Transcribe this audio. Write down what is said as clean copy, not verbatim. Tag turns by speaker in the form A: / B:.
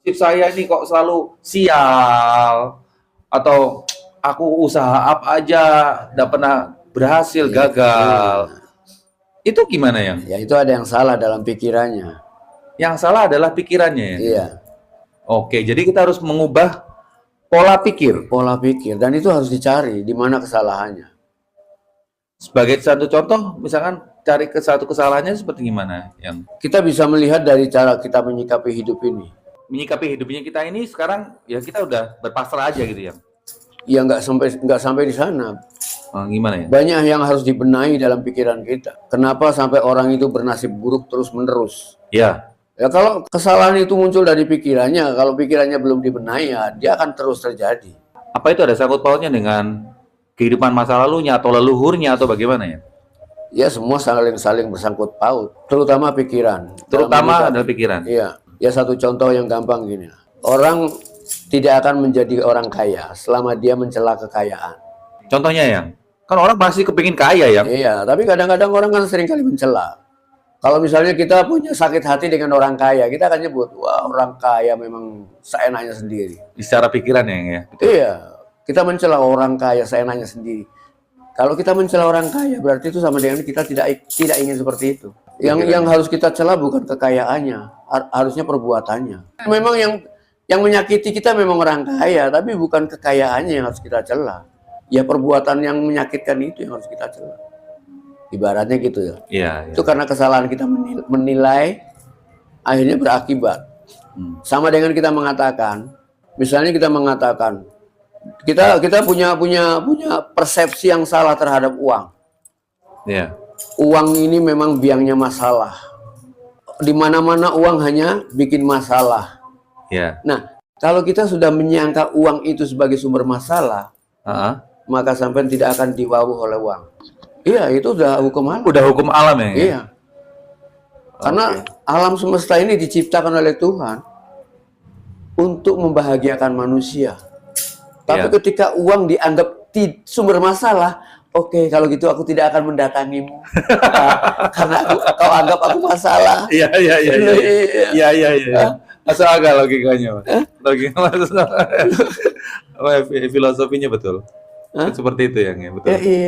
A: nasib saya ini kok selalu sial, atau aku usaha apa aja nggak pernah berhasil,
B: Iya,
A: gagal.
B: iya.
A: Itu gimana yang?
B: Ya itu ada yang salah dalam pikirannya.
A: Yang salah adalah pikirannya ya.
B: Iya,
A: Oke, jadi kita harus mengubah pola pikir.
B: pola pikir dan itu harus dicari di mana kesalahannya.
A: Sebagai satu contoh, misalkan cari ke satu kesalahannya seperti gimana yang
B: Kita bisa melihat dari cara kita menyikapi hidup ini.
A: menyikapi hidupnya kita ini sekarang ya kita udah berpasrah aja gitu ya.
B: Ya nggak sampai di sana.
A: Gimana ya?
B: Banyak yang harus dibenahi dalam pikiran kita. Kenapa sampai orang itu bernasib buruk terus menerus?
A: Ya,
B: Ya kalau kesalahan itu muncul dari pikirannya, kalau pikirannya belum dibenahi, ya dia akan terus terjadi.
A: apa itu ada sangkut pautnya dengan kehidupan masa lalunya atau leluhurnya atau bagaimana ya?
B: Ya semua saling bersangkut paut, terutama pikiran.
A: Terutama adalah pikiran.
B: Iya, ya satu contoh yang gampang gini. Orang tidak akan menjadi orang kaya selama dia mencela kekayaan.
A: Contohnya yang kan orang pasti kepingin kaya ya.
B: Iya, tapi kadang-kadang orang kan seringkali mencela. Kalau misalnya kita punya sakit hati dengan orang kaya, kita akan nyebut, wah orang kaya memang seenaknya sendiri.
A: Secara pikiran ya. Betul.
B: Iya, kita mencela orang kaya seenaknya sendiri. Kalau kita mencela orang kaya, berarti itu sama dengan kita tidak ingin seperti itu. Yang harus kita cela bukan kekayaannya, harusnya perbuatannya. Memang yang menyakiti kita memang orang kaya, tapi bukan kekayaannya yang harus kita cela. Ya perbuatan yang menyakitkan itu yang harus kita cela. Ibaratnya gitu ya.
A: Iya.
B: Itu karena kesalahan kita menilai, akhirnya berakibat. Sama dengan kita mengatakan, misalnya kita mengatakan, kita punya persepsi yang salah terhadap uang.
A: Iya.
B: Uang ini memang biangnya masalah. Di mana-mana uang hanya bikin masalah.
A: Iya.
B: Nah, kalau kita sudah menyangka uang itu sebagai sumber masalah, maka sampai tidak akan diwawu oleh uang. Iya, itu udah hukum alam.
A: Udah hukum alam ya.
B: Iya. Karena alam semesta ini diciptakan oleh Tuhan untuk membahagiakan manusia. Tapi ketika uang dianggap sumber masalah, oke, kalau gitu aku tidak akan mendatangimu. Karena kau anggap aku masalah.
A: Iya. Masuk akal logikanya, Mas. Logika masuk akal. Filosofinya betul. Seperti itu yang ya, betul.
B: Iya.